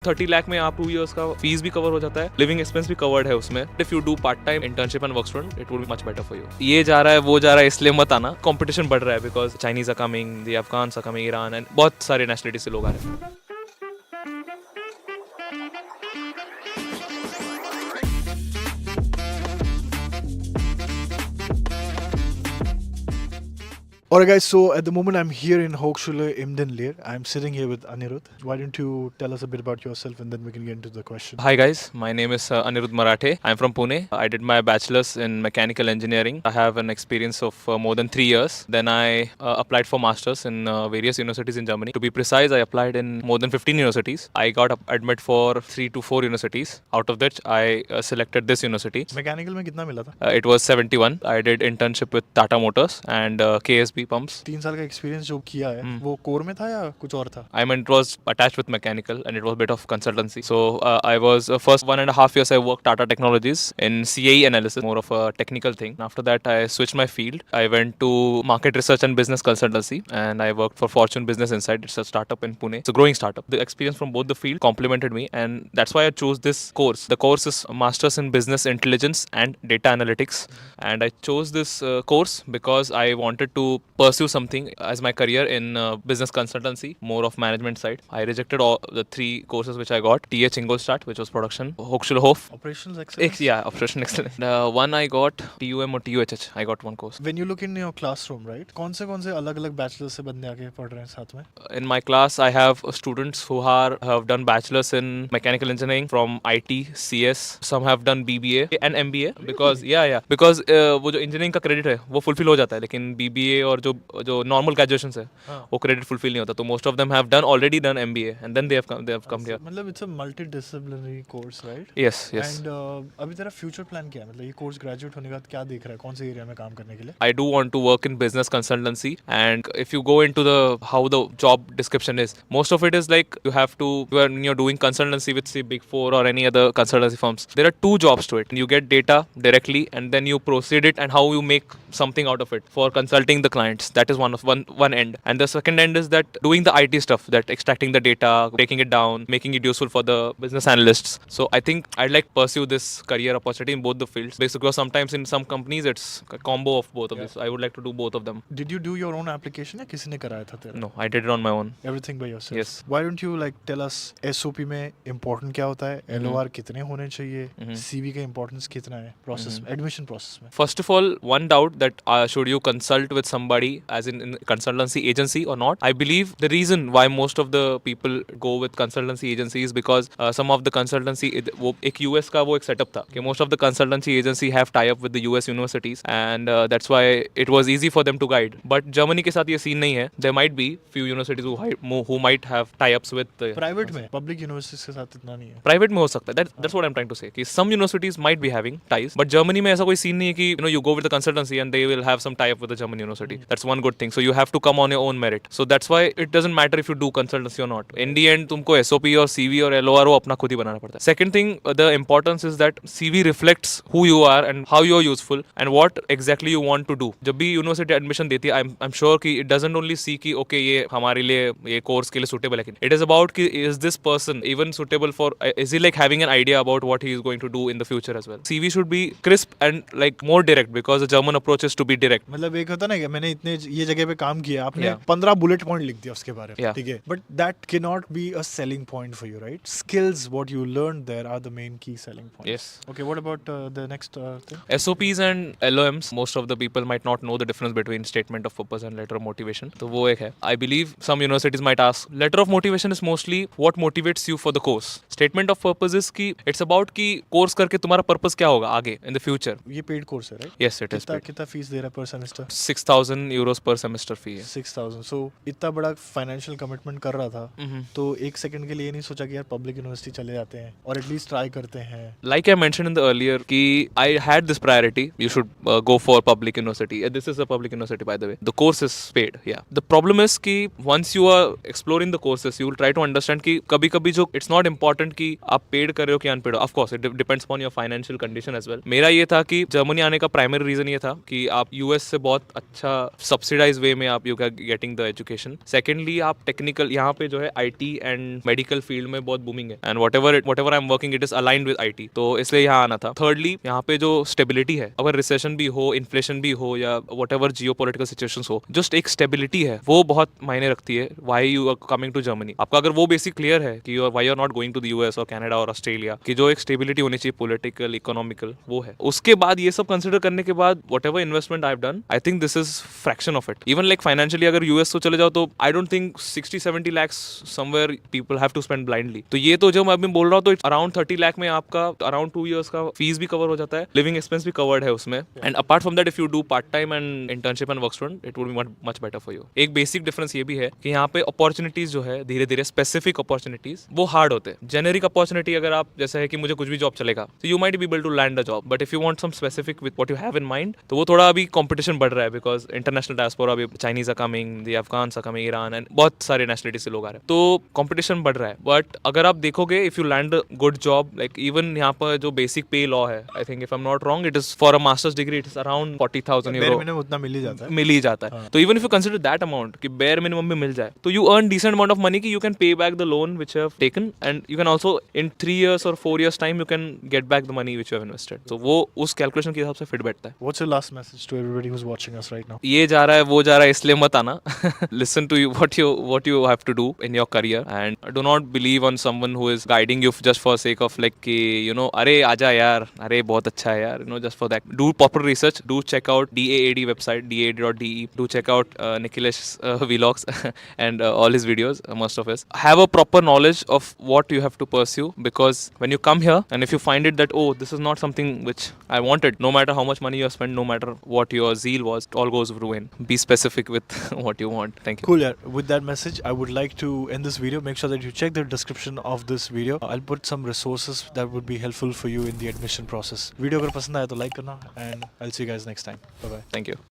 30 लाख में आप 2 years का फीस भी कवर हो जाता है, लिविंग एक्सपेंस भी कवर्ड है उसमें. If you do part time internship and work student it will be much better for you. ये जा रहा है वो जा रहा है इसलिए मत आना. कंपटीशन बढ़ रहा है because Chinese are coming, the Afghans are coming, Iran and बहुत सारे नेशनलिटी से लोग आ रहे हैं. Alright guys, so at the moment I'm here in Hochschule Imden-Leer. I'm sitting here with Anirudh. Why don't you tell us a bit about yourself and then we can get into the question. Hi guys, my name is Anirudh Marathe. I'm from Pune. I did my bachelor's in mechanical engineering. I have an experience of more than 3 years. Then I applied for masters in various universities in Germany. To be precise, I applied in more than 15 universities. I got admit for 3 to 4 universities. Out of which I selected this university. Mechanical में कितना मिला था? It was 71. I did internship with Tata Motors and KSB pumps. 3 साल का experience जो किया है वो कोर में था या कुछ और था? I mean, it was attached with mechanical and it was a bit of consultancy. So I was first 1.5 years I worked Tata Technologies in CAE analysis, more of a technical thing. After that, I switched my field. I went to market research and business consultancy, and I worked for Fortune Business Insight. It's a startup in Pune. It's a growing startup. The experience from both the field complemented me, and that's why I chose this course. The course is Masters in Business Intelligence and Data Analytics, and I chose this course because I wanted to pursue something as my career in business consultancy, more of management side. I rejected all the 3 courses which I got. TH Ingolstadt, which was production. Hochschule Hof. Operations excellence? Yeah, operation excellence. One I got TUM or TUHH. I got one course. When you look in your classroom, right? कौन से अलग-अलग bachelors से बंदे आके पढ़ रहे हैं साथ में? In my class, I have students who have done bachelors in mechanical engineering from IT, CS. Some have done BBA and MBA because because वो जो engineering का credit है वो fulfill हो जाता है, लेकिन BBA और जो normal graduations है वो credit fulfill नहीं होता. तो most of them have already done MBA and then they have come here. मतलब it's a multidisciplinary course, right? Yes. And अभी तेरा future plan क्या है? मतलब ये course graduate होने के बाद क्या देख रहा है? कौन से एरिया में काम करने के लिए? I do want to work in business consultancy, and if you go into how the job description is, most of it is like when you're doing consultancy with say Big Four or any other consultancy firms, there are 2 jobs to it. You get data directly and then you proceed it and how you make something out of it for consulting the clients. That is one end, and the second end is that doing the IT stuff, that extracting the data, breaking it down, making it useful for the business analysts. So I think I'd like pursue this career opportunity in both the fields, because sometimes in some companies it's a combo of both of this. I would like to do both of them. Did you do your own application या किसी ने कराया था तेरा? No, I did it on my own. Everything by yourself? Yes. Why don't you like tell us SOP में important क्या होता है? LOR कितने होने चाहिए? CV का importance कितना है? Process admission process में? First of all, one doubt that should you consult with somebody as in consultancy agency or not. I believe the reason why most of the people go with consultancy agency is because some of the consultancy वो एक US का वो एक setup था कि most of the consultancy agency have tie up with the US universities, and that's why it was easy for them to guide. But Germany के साथ ये scene नहीं है. There might be few universities who might have tie ups with private में public universities के साथ इतना नहीं है. Private में हो सकता है. That's what I'm trying to say कि some universities might be having ties, but Germany में ऐसा कोई scene नहीं है कि you go with the consultancy and they will have some tie up with the German university. That's one good thing. So you have to come on your own merit. So that's why it doesn't matter if you do consultancy or not. In the end तुमको SOP और CV और LOR वो अपना खुद ही बनाना पड़ता है. Second thing, the importance is that CV reflects who you are and how you are useful and what exactly you want to do. जब भी university admission देती है, I'm sure कि it doesn't only see कि okay ये हमारे लिए ये course के लिए suitable है. It is about कि is this person even suitable for, is he like having an idea about what he is going to do in the future as well. CV should be crisp and like more direct because the German approach is to be direct. मतलब एक होता ना कि मैंने इतने ये जगह पे काम किया, आपने 15 बुलेट पॉइंट लिख दिया उसके बारे में, ठीक है, but that can not be a selling point for you, right? Skills what you learn there are the main key selling points. Yes. Okay, what about the next thing? SOPs and LOMs, most of the people might not know the difference between statement of purpose and letter of motivation. तो वो एक है. I believe some universities might ask, letter of motivation is mostly what motivates you for the course. Statement of purpose is कि it's about कि course करके तुम्हारा purpose क्या होगा आगे in the future. ये पेड कोर्स है, right? Yes, it is paid. कितना फीस दे रहा है पर semester? 6,000 euros per semester fee है. 6,000. So इतना बड़ा फाइनेंशियल कमिटमेंट कर रहा था, तो एक सेकंड के लिए ये नहीं सोचा कि यार पब्लिक यूनिवर्सिटी चले जाते हैं और एटलीस्ट ट्राई करते हैं? Like I mentioned in the earlier कि I had this priority, you should go for public university. This is a public university by the way. The course is paid, yeah. The problem is कि once you are exploring the courses, you will try to understand कि कभी-कभी जो it's not important depend कि आप paid कर रहे हो कि अनपेड हो. Of course it depends upon your financial condition as well. मेरा ये था कि जर्मनी आने का प्राइमरी रीजन ये था कि आप यूएस से बहुत अच्छा सब्सिडाइज वे में आप you are getting the education. Secondly आप टेक्निकल यहाँ पे जो है आईटी एंड मेडिकल फील्ड में बहुत बूमिंग है and what ever I am working it is aligned with IT, तो इसलिए यहाँ आना था. थर्डली यहाँ पे जो स्टेबिलिटी है, अगर रिसेशन भी हो, इन्फ्लेशन भी हो या वट एवर जियोपॉलिटिकल सिचुएशंस हो, जस्ट एक स्टेबिलिटी है वो बहुत मायने रखती है. Why you are coming to Germany. आपका अगर वो बेसिक क्लियर है कि why you are not going to the US और कनाडा और ऑस्ट्रेलिया, की जो एक स्टेबिलिटी होनी चाहिए पॉलिटिकल इकोनॉमिकल वो है. उसके बाद ये सब कंसिडर करने के बाद whatever investment I have done, I think this is fraction of it. Even like financially अगर यूएस तो चले जाओ तो I don't think 60-70 lakhs somewhere people have to spend blindly. तो ये तो जो मैं अभी बोल रहा हूँ तो अराउंड 30 लाख में आपका अराउंड 2 years का फीस भी कवर हो जाता है, लिविंग एक्सपेंस भी कवर्ड है उसमें. And apart from that if you do part time and internship and work student it would be much better for you. एक बेसिक डिफरेंस ये भी है कि यहाँ पे अपॉर्चुनिटीज जो है धीरे धीरे स्पेसिफिक अपॉर्चुनिटीज वो हार्ड होते हैं. जेनेरिक अपॉर्चुनिटी अगर आप जैसे है कि मुझे कुछ भी जॉब चलेगा तो you might be able to land a job, but if you want some specific with what you have in mind तो वो थोड़ा अभी कंपटीशन बढ़ रहा है बिकॉज इंटरनेशनल डायस्पोरा अभी Chinese are coming, the Afghans are coming, Iran and बहुत सारे नेशनलिटी से लोग आ रहे हैं, तो कंपटीशन बढ़ रहा है. बट अगर आप देखोगे if you land a good job like even यहाँ पर जो बेसिक पे लॉ है, I think if I am not wrong it is for a master's degree it is around 40,000 euro. उतना मिल ही जाता है. तो even if you consider that amount कि बेयर मिनिमम में मिल जाए तो you earn decent amount of money कि you can pay back the loan which you have taken and you can also in 3 years or 4 years time you can get back the money which you have invested. तो वो उस calculation के हिसाब से fit बैठता है. What's your last message to everybody who's watching us right now? ये जा रहा है वो जा रहा है इसलिए मत आना. Listen to you what you have to do in your career and do not believe on someone who is guiding you just for sake of like कि you know अरे आजा यार, अरे बहुत अच्छा है यार, you know, just for that. Do proper research. Do check out DAAD website, daad.de. Do check out Nikhilesh vlogs and all his videos, most of his. Have a proper knowledge of what you have to pursue because when you come here and if you find it that oh this is not something which I wanted, no matter how much money you have spent, no matter what your zeal was, it all goes ruin. Be specific with what you want. Thank you. Cool, yeah. With that message, I would like to end this video. Make sure that you check the description of this video. I'll put some resources that would be helpful for you in the admission process. Video अगर पसंद आया तो like करना and I'll see you guys next time. Bye bye. Thank you.